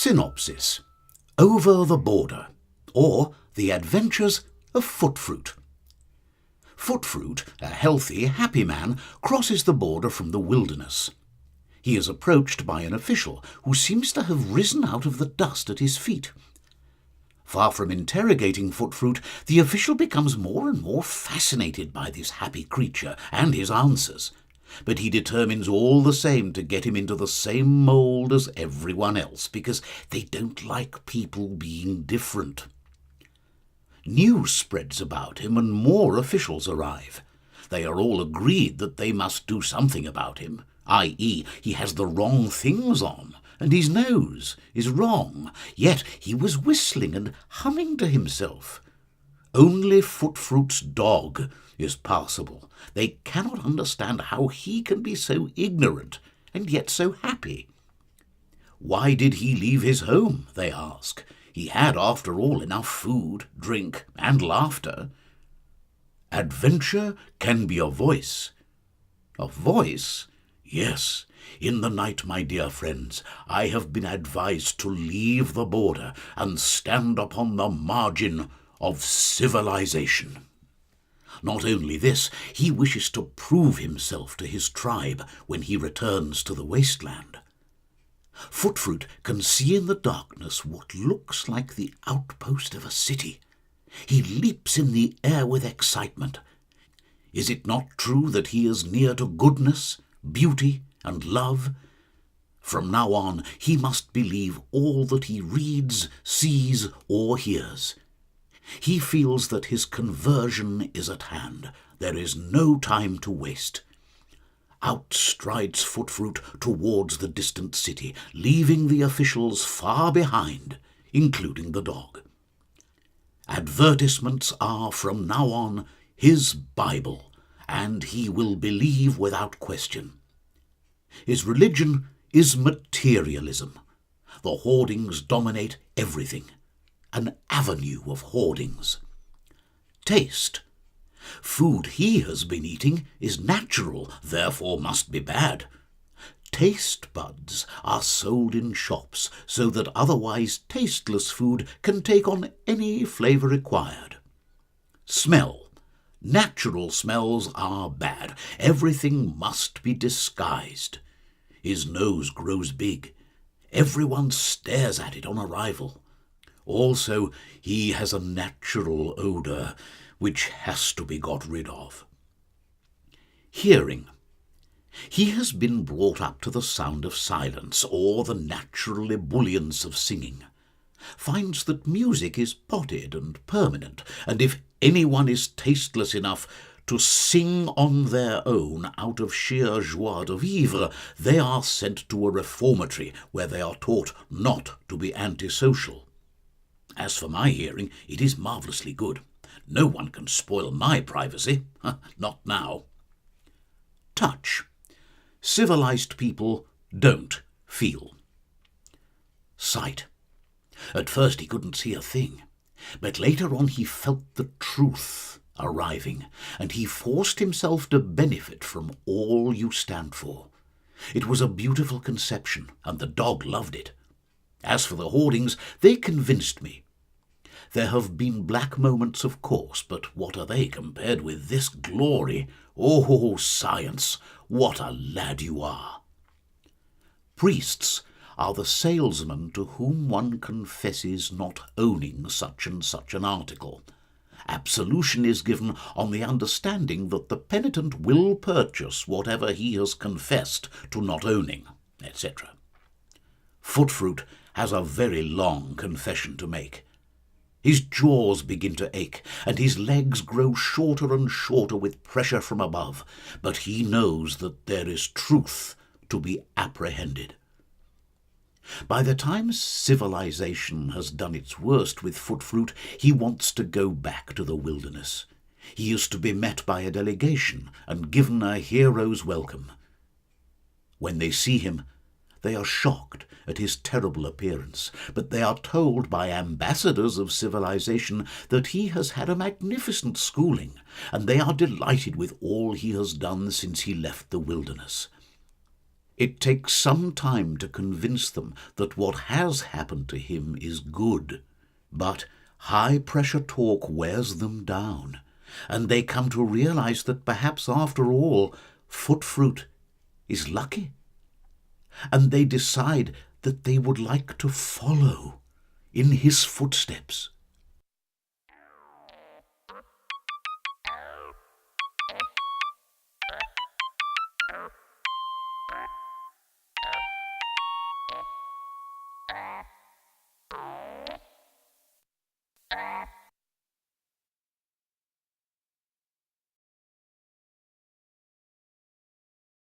Synopsis: Over the Border, or The Adventures of Footfruit. Footfruit, a healthy, happy man, crosses the border from the wilderness. He is approached by an official who seems to have risen out of the dust at his feet. Far from interrogating Footfruit, the official becomes more and more fascinated by this happy creature and his answers, but he determines all the same to get him into the same mould as everyone else, because they don't like people being different. News spreads about him and more officials arrive. They are all agreed that they must do something about him, i.e., he has the wrong things on, and his nose is wrong, yet he was whistling and humming to himself. Only Footfruit's dog is passable. They cannot understand how he can be so ignorant and yet so happy. Why did he leave his home, they ask. He had, after all, enough food, drink, and laughter. Adventure can be a voice. A voice? Yes. In the night, my dear friends, I have been advised to leave the border and stand upon the margin of civilization. Not only this, he wishes to prove himself to his tribe when he returns to the wasteland. Footfruit can see in the darkness what looks like the outpost of a city. He leaps in the air with excitement. Is it not true that he is near to goodness, beauty, and love? From now on, he must believe all that he reads, sees, or hears. He feels that his conversion is at hand. There is no time to waste. Out strides Footfruit towards the distant city, leaving the officials far behind, including the dog. Advertisements are, from now on, his Bible, and he will believe without question. His religion is materialism. The hoardings dominate everything. An avenue of hoardings. Taste. Food he has been eating is natural, therefore must be bad. Taste buds are sold in shops so that otherwise tasteless food can take on any flavour required. Smell. Natural smells are bad. Everything must be disguised. His nose grows big. Everyone stares at it on arrival. Also, he has a natural odour, which has to be got rid of. Hearing. He has been brought up to the sound of silence, or the natural ebullience of singing, finds that music is potted and permanent, and if anyone is tasteless enough to sing on their own out of sheer joie de vivre, they are sent to a reformatory where they are taught not to be antisocial. As for my hearing, it is marvellously good. No one can spoil my privacy. Not now. Touch. Civilized people don't feel. Sight. At first he couldn't see a thing, but later on he felt the truth arriving, and he forced himself to benefit from all you stand for. It was a beautiful conception, and the dog loved it. As for the hoardings, they convinced me. There have been black moments, of course, but what are they compared with this glory? Oh, science, what a lad you are! Priests are the salesmen to whom one confesses not owning such and such an article. Absolution is given on the understanding that the penitent will purchase whatever he has confessed to not owning, etc. Footfruit has a very long confession to make. His jaws begin to ache, and his legs grow shorter and shorter with pressure from above, but he knows that there is truth to be apprehended. By the time civilization has done its worst with Footfruit, he wants to go back to the wilderness. He is to be met by a delegation and given a hero's welcome. When they see him, they are shocked at his terrible appearance, but they are told by ambassadors of civilization that he has had a magnificent schooling, and they are delighted with all he has done since he left the wilderness. It takes some time to convince them that what has happened to him is good, but high-pressure talk wears them down, and they come to realize that perhaps after all, Footfruit is lucky, and they decide that they would like to follow in his footsteps.